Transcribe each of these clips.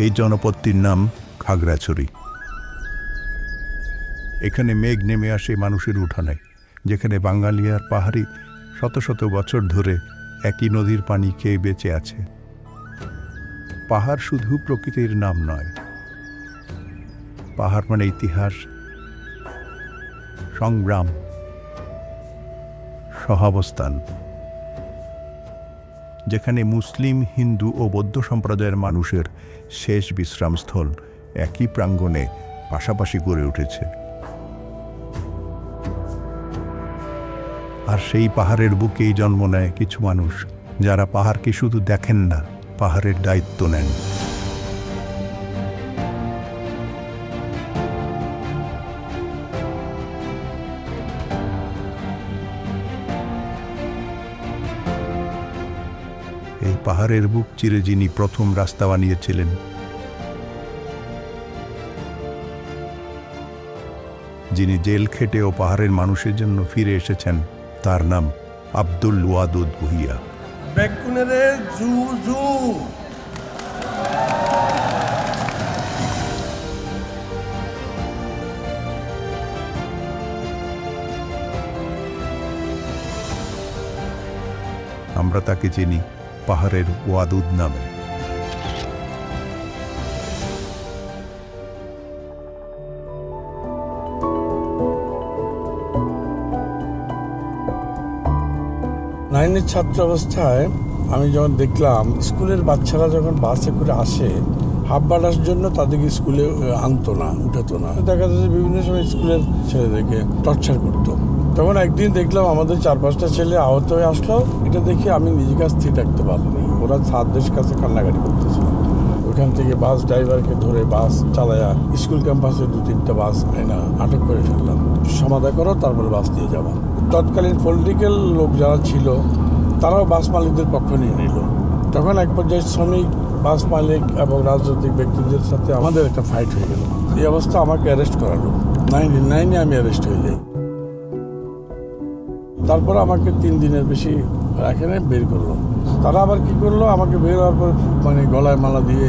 এই জনপদটির নাম খাগড়াছড়ি। এখানে মেঘ নেমে আসে মানুষের উঠানে, যেখানে বাঙালি আর পাহাড়ি শত শত বছর ধরে একই নদীর পানি খেয়ে বেঁচে আছে। পাহাড় শুধু প্রকৃতির নাম নয়, পাহাড় মানে ইতিহাস, সংগ্রাম, সহাবস্থান, যেখানে মুসলিম, হিন্দু ও বৌদ্ধ সম্প্রদায়ের মানুষের শেষ বিশ্রামস্থল একই প্রাঙ্গণে পাশাপাশি গড়ে উঠেছে। আর সেই পাহাড়ের বুকেই জন্ম নেয় কিছু মানুষ, যারা পাহাড়কে শুধু দেখেন না, পাহাড়ের দায়িত্ব নেন। এই পাহাড়ের বুক চিরে যিনি প্রথম রাস্তা বানিয়েছিলেন, যিনি জেল খেটেও পাহাড়ের মানুষের জন্য ফিরে এসেছেন, তার নাম আব্দুল ওয়াদুদ ভূঁইয়া। আমরা তাকে চিনি পাহাড়ের ওয়াদুদ নামে। নাইনের ছাত্র অবস্থায় আমি যখন দেখলাম স্কুলের বাচ্চারা যখন বাসে করে আসে, হাফ বাটার জন্য তাদেরকে স্কুলে আনতো না, উঠাতো না। দেখা যাচ্ছে বিভিন্ন সময় স্কুলের ছেলেদেরকে টর্চার করতো। তখন একদিন দেখলাম আমাদের 4-5টা ছেলে আহত হয়ে আসলো। এটা দেখে আমি নিজেকে স্থির রাখতে পারিনি। ওরা ছাত্রদের কাছে কান্নাকাটি করতেছিল। ওইখান থেকে বাস ড্রাইভারকে ধরে বাস চালায়া স্কুল ক্যাম্পাসে 2-3টা বাস আয়না আটক করে ফেললাম। সমাধা করো, তারপরে বাস দিয়ে যাবো। তৎকালীন পলিটিক্যাল লোক যারা ছিল তারাও বাস মালিকদের পক্ষ নিয়ে নিল। তখন এক পর্যায়ে শ্রমিক, বাস মালিক এবং রাজনৈতিক ব্যক্তিদের সাথে আমাদের একটা ফাইট হয়ে গেল। এই অবস্থা আমাকে অ্যারেস্ট করালো। 9-9 আমি অ্যারেস্ট হয়ে যাই। তারপর আমাকে 3 দিনের বেশি এখানে বের করলো। তারা আবার কি করলো, আমাকে বের হওয়ার পর গলায় মালা দিয়ে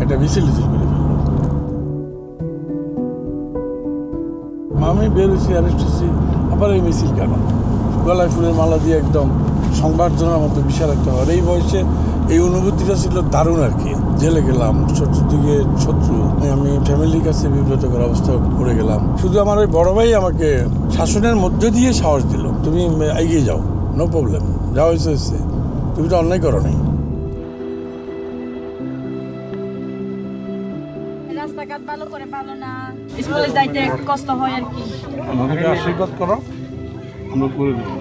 একটা মিছিল করে ফেললো। আমি বের হয়েছি, অ্যারেস্ট হয়েছি, আবার এই মিছিল কেন? গলায় ফুলের মালা দিয়ে একদম সংবর্ধনার মতো বিশাল একটা। আর এই বয়সে এই অনুভূতিটা ছিল দারুণ আর কি। জেলে গেলাম, শত্রু দিকে শত্রু, আমি ফ্যামিলির কাছে বিব্রতকর অবস্থা পড়ে গেলাম। শুধু আমার ওই বড় ভাই আমাকে শাসনের মধ্যে দিয়ে সাহস দিল, তুমি এগিয়ে যাও, নো প্রবলেম, যা হয়েছে তুমি তো অন্যায় করো নাই। রাস্তাঘাট ভালো করে ভালো না, স্কুলে যাইতে কষ্ট হয় আর কি। আমাকে আশীর্বাদ করো, আমরা করে দেবো।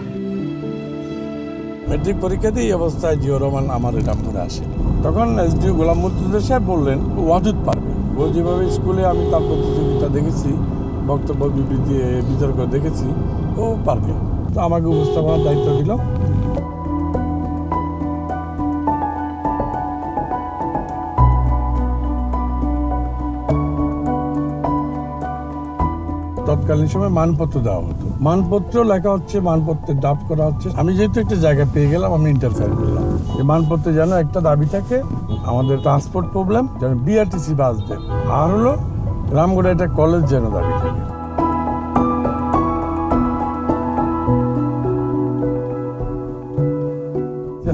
মেট্রিক পরীক্ষাতে এই অবস্থায় জিয়াউর রহমান আমার রামপুরে আসে। তখন এসডিও গোলাম মুর্তজা সাহেব বললেন ওয়াদুদ পারবে। ও যেভাবে স্কুলে আমি তার প্রতিযোগিতা দেখেছি, বক্তব্য বিবৃতি বিতর্ক দেখেছি, ও পারবে। তো আমাকে উপস্থাপনার দায়িত্ব দিল। তৎকালীন সময় মানপত্র দেওয়া হতো, মানপত্র লেখা হচ্ছে, মানপত্রের ড্রাফট করা হচ্ছে। আমি যেহেতু একটা জায়গা পেয়ে গেলাম, আমি ইন্টারফেয়ার করলাম। এই মানপত্রে যেন একটা দাবি থাকে, আমাদের ট্রান্সপোর্ট প্রবলেম যেন বিআরটিসি বাস দেন, আর হলো রামগড়ে একটা কলেজ যেন দাবি থাকে।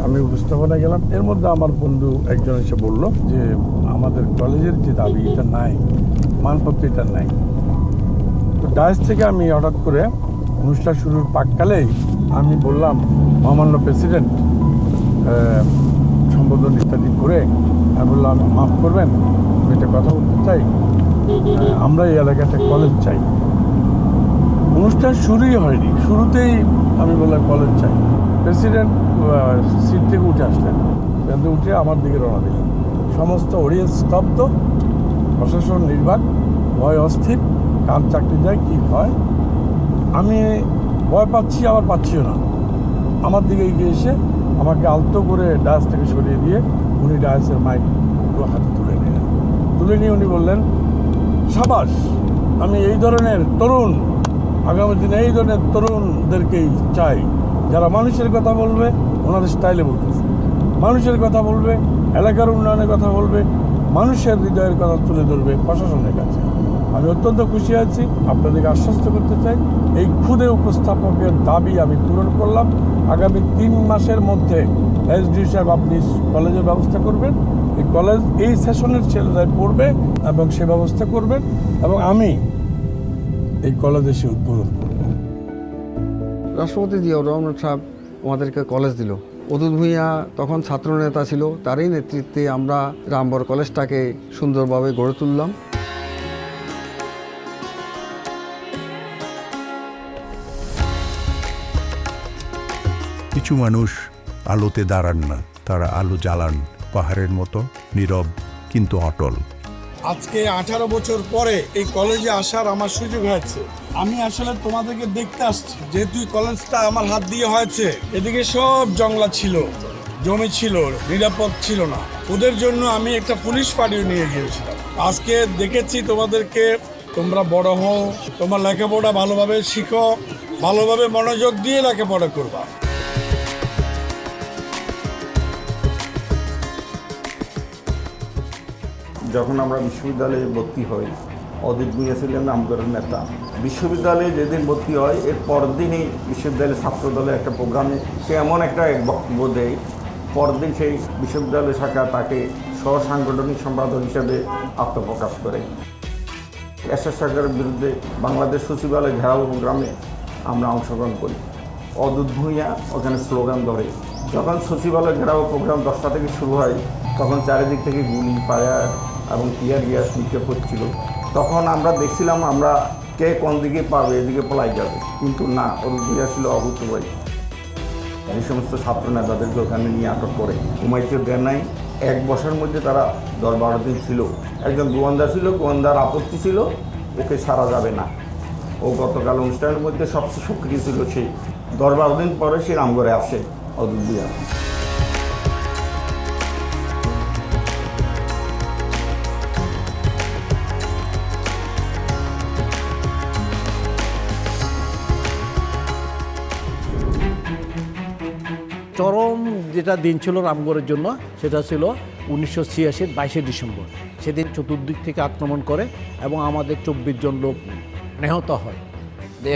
আমি উপস্থাপনায় গেলাম। এর মধ্যে আমার বন্ধু একজন এসে বলল যে আমাদের কলেজের যে দাবি এটা নাই, মানপত্র এটা নাই। তো ডায়াস থেকে আমি হঠাৎ করে অনুষ্ঠান শুরুর পাককালেই আমি বললাম, মহামান্য প্রেসিডেন্ট, সম্বোধন ইত্যাদি করে আমি বললাম, মাফ করবেন, আমি একটা কথা বলতে চাই, আমরা এই এলাকায় একটা কলেজ চাই। অনুষ্ঠান শুরুই হয়নি, শুরুতেই আমি বললাম কলেজ চাই। প্রেসিডেন্ট সিট থেকে উঠে আসলেন, কিন্তু উঠে আমার দিকে রওনা দিলেন। সমস্ত অডিয়েন্স স্তব্ধ, প্রশাসন নির্বাক, ভয় অস্থির, কার চাকরি যায় কি হয়। আমি ভয় পাচ্ছি, আবার পাচ্ছিও না। আমার দিকে এগিয়ে এসে আমাকে আলতো করে ডায়াস থেকে সরিয়ে দিয়ে উনি ডায়াসের মাইক হাতে তুলে নিলেন। তুলে নিয়ে উনি বললেন, সাবাস, আমি এই ধরনের তরুণ, আগামী দিনে এই ধরনের তরুণদেরকেই চাই, যারা মানুষের কথা বলবে, ওনাদের স্টাইলে বলতেছে, মানুষের কথা বলবে, এলাকার উন্নয়নের কথা বলবে, মানুষের হৃদয়ের কথা তুলে ধরবে প্রশাসনের কাছে। আমি অত্যন্ত খুশি আছি, আপনাদেরকে আশ্বস্ত করতে চাই এই ক্ষুদে উপস্থাপকের দাবি আমি পূরণ করলাম। আগামী 3 মাসের মধ্যে এসডি সাহেব আপনি কলেজের ব্যবস্থা করবেন, এই কলেজ এই সেশনের ছেলেরাই পড়বে এবং সে ব্যবস্থা করবেন, এবং আমি এই কলেজে সে উদ্বোধন করব। রাষ্ট্রপতি জিয়াউর রহমান সাহেব আমাদেরকে কলেজ দিল। অদূত ভূঁইয়া তখন ছাত্রনেতা ছিল, তারই নেতৃত্বে আমরা রামবর কলেজটাকে সুন্দরভাবে গড়ে তুললাম। কিছু মানুষ আলোতে দাঁড়ান না, তারা আলো জ্বালান, পাহাড়ের মতো নীরব কিন্তু অটল। আজকে 18 বছর পরে এই কলেজে আসার আমার সুযোগ হয়েছে। আমি আসলে তোমাদেরকে দেখতে আসছি, যেহেতু এই কলেজটা আমার হাত দিয়ে হয়েছে। এদিকে সব জংলা ছিল, জমি ছিল, নিরাপদ ছিল না। ওদের জন্য আমি একটা পুলিশ পার্টিও নিয়ে গিয়েছিলাম। আজকে দেখেছি তোমাদেরকে, তোমরা বড় হও, তোমার লেখাপড়া ভালোভাবে শিখো, ভালোভাবে মনোযোগ দিয়ে লেখাপড়া করবা। যখন আমরা বিশ্ববিদ্যালয়ে ভর্তি হই, অদূত ভূঁইয়া ছিলেন রামগড়ের নেতা। বিশ্ববিদ্যালয়ে যেদিন ভর্তি হয় এর পরদিনই বিশ্ববিদ্যালয়ের ছাত্রদলের একটা প্রোগ্রামে সে এমন একটা বক্তব্য দেয়, পরদিন সেই বিশ্ববিদ্যালয় শাখা তাকে সহসাংগঠনিক সম্পাদক হিসেবে আত্মপ্রকাশ করে। এরশাদ সরকারের বিরুদ্ধে বাংলাদেশ সচিবালয় ঘেরাও প্রোগ্রামে আমরা অংশগ্রহণ করি। অদূত ভূঁইয়া ওখানে স্লোগান ধরে। যখন সচিবালয় ঘেরাও প্রোগ্রাম 10টা থেকে শুরু হয়, তখন চারিদিক থেকে গুলি, ফায়ার এবং টিয়ার গ্যাস নিক্ষেপ হচ্ছিল। তখন আমরা দেখছিলাম আমরা কে কোন দিকে পাবে, এদিকে পলাই যাবে, কিন্তু না, অদূত ভূঁইয়া ছিল অভূতপূর্ব। এই সমস্ত ছাত্র নেতাদেরকে ওখানে নিয়ে আটক করে, ঘুমাইতে দেয় নাই। 1 বছরের মধ্যে তারা 10-12 দিন ছিল। একজন গোয়েন্দা ছিল, গোয়েন্দার আপত্তি ছিল ওকে ছাড়া যাবে না। ও গতকাল অনুষ্ঠানের মধ্যে সবচেয়ে সক্রিয় ছিল। সেই 10-12 দিন পরে সে রামগড়ে আসে অদূত ভূঁইয়া। চরম যেটা দিন ছিল রামগড়ের জন্য, সেটা ছিল 1986-এর 22শে ডিসেম্বর। সেদিন চতুর্দিক থেকে আক্রমণ করে এবং আমাদের 24 জন লোক নিহত হয়,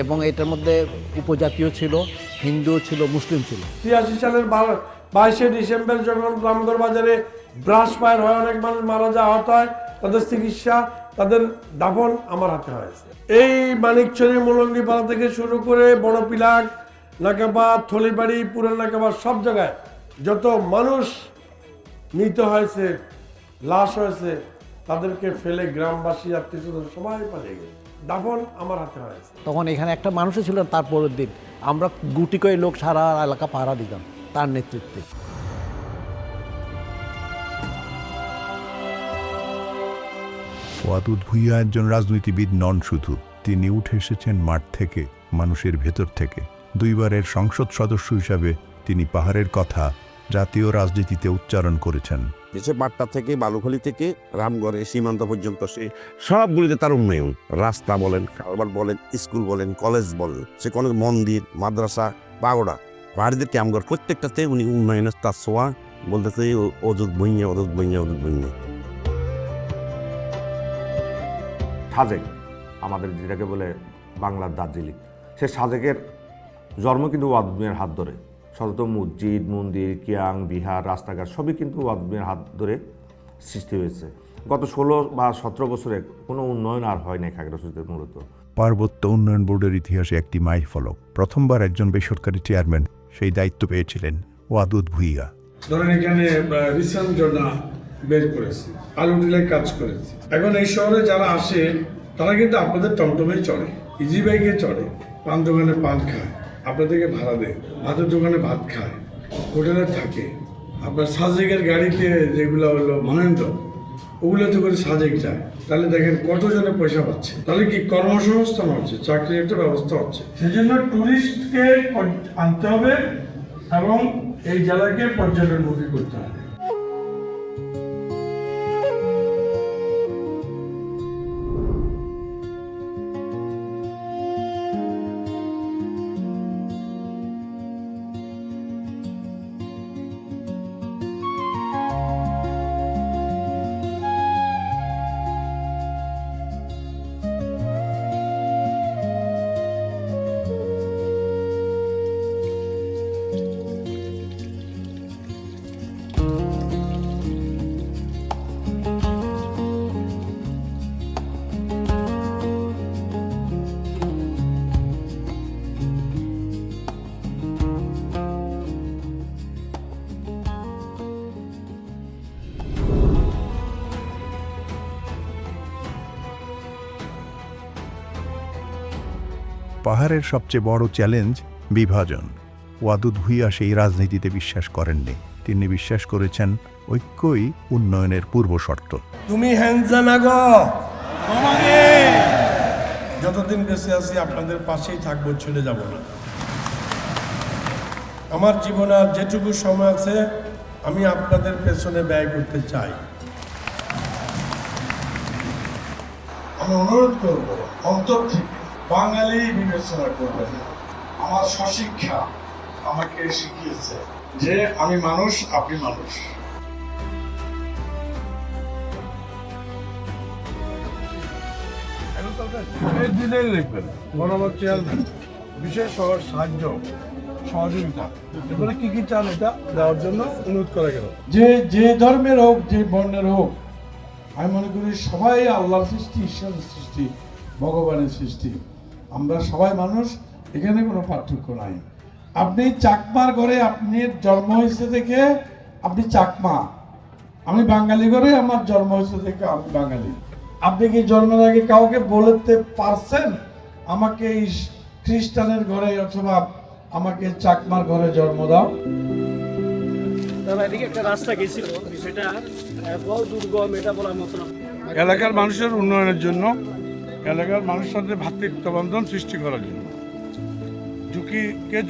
এবং এটার মধ্যে উপজাতীয় ছিল, হিন্দুও ছিল, মুসলিম ছিল। 83 সালের 22শে ডিসেম্বর যখন রামগড় বাজারে ব্রাশ ফায়ার হয়, অনেক মানুষ মারা যায়, আহত হয়, তাদের চিকিৎসা, তাদের দাফন আমার হাতে হয়েছে। এই মানিকচুরি, মুলঙ্গিপাড়া থেকে শুরু করে বড় পিলাক, নাকাবাদ, থলিবাড়ি, পুরান নাকাবাদ, সব জায়গায় যত মানুষ মৃত হয়েছে, লাশ হয়েছে, তাদেরকে ফেলে গ্রামবাসী, আত্মীয়স্বজন সবাই পালিয়ে গেছে। দাফন আমার হাতে হয়েছে। তখন এখানে একটা মানুষও ছিল, তার পরের দিন আমরা গুটি করে লোক সারা এলাকা পাহারা দিতাম তার নেতৃত্বে। অদূত ভূঁইয়া একজন রাজনীতিবিদ নন শুধু, তিনি উঠে এসেছেন মাঠ থেকে, মানুষের ভেতর থেকে। 2 বারের সংসদ সদস্য হিসাবে তিনি পাহাড়ের কথা জাতীয় রাজনীতিতে উচ্চারণ করেছেন। দেশে বাট্টা থেকে, বালুখালী থেকে রামগড়ে সীমান্ত পর্যন্ত সে সবগুলিতে তার উন্নয়ন, রাস্তা বলেন, কারবার বলেন, স্কুল বলেন, কলেজ বলেন, সে কোনো মন্দির, মাদ্রাসা, পাগোড়া, পাহাড়িদের ক্যাম্পঘর, প্রত্যেকটাতে উনি উন্নয়নের তার ছোঁয়া বলতেছে অদূত ভূঁইয়া, অদূত ভূঁইয়া, অদূত ভূঁইয়া। সাজেক আমাদের যেটাকে বলে বাংলার দার্জিলিং, সে সাজেকের জন্ম কিন্তু অদূত ভূঁইয়ার হাত ধরে। শত মসজিদ, মন্দির, কিয়াং, বিহার, রাস্তাঘাট সবই কিন্তু অদূত ভূঁইয়ার হাত ধরে সৃষ্টি হয়েছে। গত 16 বা 17 বছরে কোনো উন্নয়ন আর হয় নাই খাগড়াছড়িতে। মূলত পার্বত্য উন্নয়ন বোর্ডের ইতিহাসে একটি মাইলফলক। প্রথমবার একজন বেসরকারি চেয়ারম্যান সেই দায়িত্ব পেয়েছিলেন অদূত ভূঁইয়া। ধরেন এখানে রিসেন্ট জনা বের করেছে, আলুটিলায় কাজ করেছে। এখন এই শহরে যারা আসে তারা কিন্তু আপনাদের টমটমেই চড়ে, ইজি বাইকে চড়ে, পান দোকানে পান খায়, আপনাদেরকে ভাড়া দেয়, ভাতের দোকানে ভাত খায়, হোটেলে থাকে। আপনার সাজেকের গাড়িতে যেগুলো হলো মহেন্দ্র, ওগুলোতে করে সাজেক যায়। তাহলে দেখেন কতজনে পয়সা পাচ্ছে, তাহলে কি কর্মসংস্থান হচ্ছে, চাকরির একটা ব্যবস্থা হচ্ছে। সেই জন্য ট্যুরিস্টকে আনতে হবে এবং এই জেলাকে পর্যটনমুখী করতে হবে। পাহাড়ের সবচেয়ে বড় চ্যালেঞ্জ বিভাজন। ওয়াদুদ ভুঁইয়া সেই রাজনীতিতে বিশ্বাস করেননি। তিনি বিশ্বাস করেছেন ঐক্যই উন্নয়নের পূর্ব শর্ত। তুমি হ্যান্ডজা না গো, যতদিন বেঁচে আছি আপনাদের পাশেই থাকবো, ছেড়ে যাব না। আমার জীবনে আর যেটুকু সময় আছে আমি আপনাদের পেছনে ব্যয় করতে চাই। আমি অনুরোধ করব অন্তর থেকে বাঙালি বিবেচনা করবেন। আমার স্বশিক্ষা আমাকে শিখিয়েছে যে আমি মানুষ, আপনি মানুষ। বরাবর চেয়ারম্যান বিশেষ সাহায্য সহযোগিতা এগুলো কি কি চান এটা দেওয়ার জন্য অনুরোধ করা গেল। যে ধর্মের হোক, যে বর্ণের হোক, আমি মনে করি সবাই আল্লাহর সৃষ্টি, ঈশ্বরের সৃষ্টি, ভগবানের সৃষ্টি। আমরা সবাই মানুষ, এখানে কোনো পার্থক্য নাই। আপনি চাকমার ঘরে আপনি জন্ম হয়েছে দেখে আপনি চাকমা, আমি বাঙালি ঘরে আমার জন্ম হয়েছে দেখে আমি বাঙালি। আপনি কি জন্মের আগে কাউকে বলতে পারছেন আমাকে এই খ্রিস্টানের ঘরে অথবা আমাকে চাকমার ঘরে জন্ম দাও? এলাকার মানুষের উন্নয়নের জন্য, এলাকার মানুষের সাথে ভ্রাতৃত্ববন্ধন সৃষ্টি করার জন্য,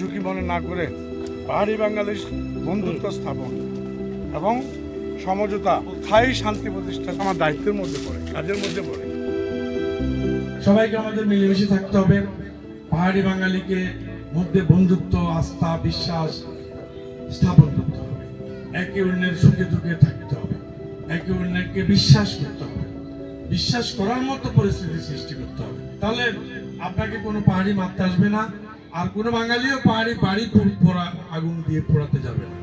ঝুঁকি মনে না করে পাহাড়ি বাঙালির বন্ধুত্ব স্থাপন এবং সমঝোতা, স্থায়ী শান্তি প্রতিষ্ঠা আমার দায়িত্বের মধ্যে পড়ে, কাজের মধ্যে পড়ে। সবাইকে আমাদের মিলেমিশে থাকতে হবে। পাহাড়ি বাঙালিকে মধ্যে বন্ধুত্ব, আস্থা, বিশ্বাস স্থাপন করতে হবে। একে অন্যের সুখে দুঃখে থাকতে হবে। একে অন্যকে বিশ্বাস করতে হবে। বিশ্বাস করার মতো পরিস্থিতি সৃষ্টি করতে হবে। তাহলে আপনাকে কোনো পাহাড়ি মারতে আসবে না, আর কোনো বাঙালিও পাহাড়ি বাড়ি আগুন দিয়ে পোড়াতে যাবে না।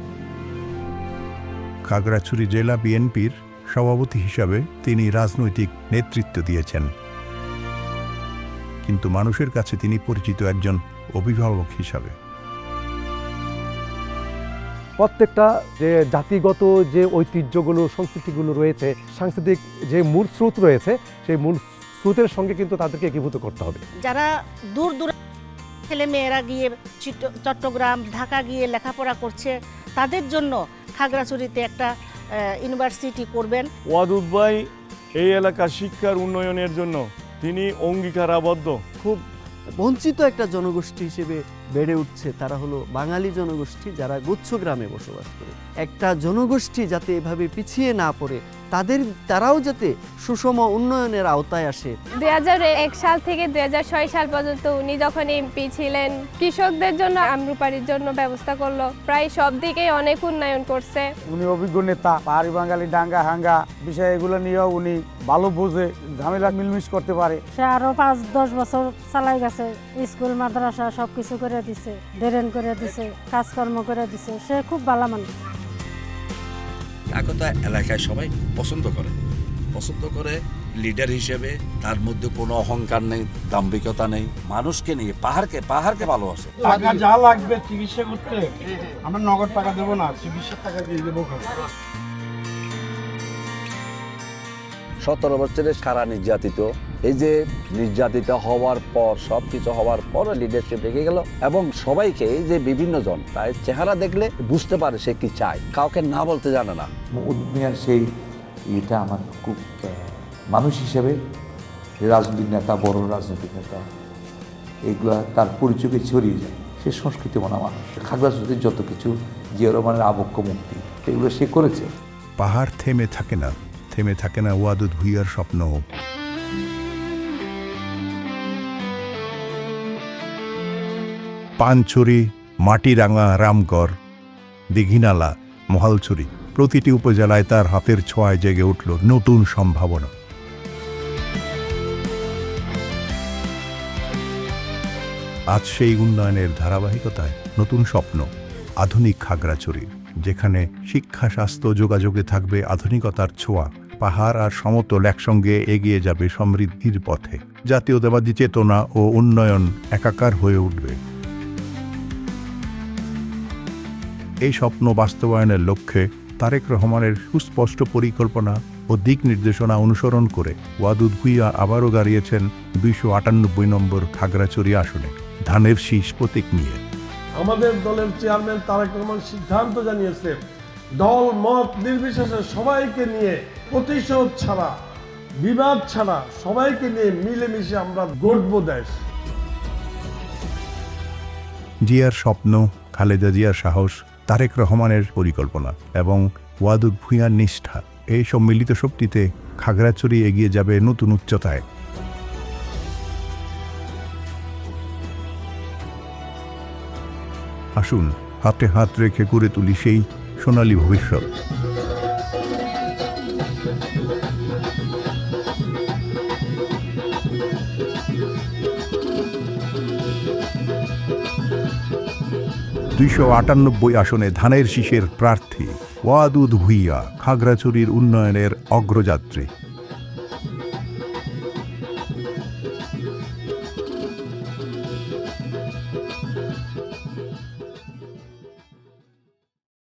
খাগড়াছড়ি জেলা বিএনপির সভাপতি হিসাবে তিনি রাজনৈতিক নেতৃত্ব দিয়েছেন, কিন্তু মানুষের কাছে তিনি পরিচিত একজন অভিভাবক হিসাবে। প্রত্যেকটা যে জাতিগত যে ঐতিহ্যগুলো, সংস্কৃতিগুলো রয়েছে, সাংস্কৃতিক যে মূল স্রোত রয়েছে, সেই মূল স্রোতের সঙ্গে কিন্তু তাদেরকে একীভূত করতে হবে। যারা দূর দূর ছেলে মেয়েরা গিয়ে চট্টগ্রাম, ঢাকা গিয়ে লেখাপড়া করছে, তাদের জন্য খাগড়াছড়িতে একটা ইউনিভার্সিটি করবেন। ওয়াদুদ ভাই এই এলাকার শিক্ষার উন্নয়নের জন্য তিনি অঙ্গীকারাবদ্ধ। খুব বঞ্চিত একটা জনগোষ্ঠী হিসেবে বেড়ে উঠছে, তারা হলো বাঙালি জনগোষ্ঠী, যারা গুচ্ছ গ্রামে বসবাস করে। একটা জনগোষ্ঠী যাতে এভাবে পিছিয়ে না পড়ে, তারাও যাতে সুষম উন্নয়নের আওতায় আসে। 2001 সাল থেকে 2006 সাল পর্যন্ত উনি যখন এমপি ছিলেন, কৃষকদের জন্য আমরুপারির জন্য ব্যবস্থা করলো, প্রায় সব দিকেই অনেক উন্নয়ন করছে। উনি অভিজ্ঞ নেতা, পাহাড়ি বাঙালি ডাঙ্গা হাঙ্গা বিষয় এগুলো নিয়েও উনি ভালো বোঝে, ঝামেলা মিলমিশ করতে পারে। সে আরো 5-10 বছর চালাই গেছে, স্কুল মাদ্রাসা সবকিছু করে দিছে, ড্রেন করে দিছে, কাজকর্ম করে দিছে। সে খুব ভালো মানুষ। তাকে তো এলাকায় সবাই পছন্দ করে লিডার হিসেবে। তার মধ্যে কোনো অহংকার নেই, দাম্ভিকতা নেই, মানুষকে নিয়ে পাহাড়কে ভালোবাসে। টাকা যা লাগবে চিকিৎসা করতে আমরা নগদ টাকা দেবো না, চিকিৎসার টাকা দিয়ে দেবো। 17 বছরের সারা নির্যাতিত, এই যে নির্যাতিত হওয়ার পর, সব কিছু হওয়ার পর লিডারশিপ রেখে গেল এবং সবাইকে, এই যে বিভিন্ন জন, তার চেহারা দেখলে বুঝতে পারে সে কি চায়, কাউকে না বলতে জানে না। উদ্মিয়ার সেই এটা আমার খুব মানুষ হিসেবে, রাজনৈতিক নেতা, বড় রাজনৈতিক নেতা, এগুলা তার পরিচয়কে ছড়িয়ে যায়। সে সংস্কৃতি মনা মানুষ। খাগড়াছড়ির যত কিছু, জিয়া রহমানের আবক্ষ মুক্তি, এগুলো সে করেছে। পাহাড় থেমে থাকে না ওয়াদুদ ভুঁইয়ার স্বপ্ন। পানছড়ি, মাটিরাঙ্গা, রামগড়, দিঘিনালা, মহালছড়ি, প্রতিটি উপজেলায় তার হাতের ছোঁয়ায় জেগে উঠল নতুন সম্ভাবনা। আজ সেই উন্নয়নের ধারাবাহিকতায় নতুন স্বপ্ন, আধুনিক খাগড়াছড়ি, যেখানে শিক্ষা, স্বাস্থ্য, যোগাযোগে থাকবে আধুনিকতার ছোঁয়া। পাহাড় আর সমতল একসঙ্গে এগিয়ে যাবে সমৃদ্ধির পথে। জাতীয়তাবাদী চেতনা ও উন্নয়ন একাকার হয়ে উঠবে। এই স্বপ্ন বাস্তবায়নের লক্ষ্যে তারেক রহমানের সুস্পষ্ট পরিকল্পনা ও দিক নির্দেশনা অনুসরণ করে ওয়াদুদ ভুঁইয়া আবারও দাঁড়িয়েছেন 298 নম্বর খাগড়াছড়ি আসনে ধানের শীষ প্রতীক নিয়ে। আমাদের দলের চেয়ারম্যান তারেক রহমান সিদ্ধান্ত জানিয়েছে দল মত নির্বিশেষে সবাইকে নিয়ে প্রতিশোধ ছাড়া বিবাদ ছাড়া সবাইকে নিয়ে মিলেমিশে আমরা গড়ব দেশ। জিয়ার স্বপ্ন, খালেদা জিয়ার সাহস, তারেক রহমানের পরিকল্পনা এবং ওয়াদুদ ভুঁইয়ার নিষ্ঠা, এই সম্মিলিত শক্তিতে খাগড়াছড়ি এগিয়ে যাবে নতুন উচ্চতায়। আসুন হাতে হাত রেখে করে তুলি সেই সোনালী ভবিষ্যৎ। $298 আসনে ধানের শীষের প্রার্থী ওয়াদুদ ভুঁইয়া খাগড়াছড়ির উন্নয়নের অগ্রযাত্রী।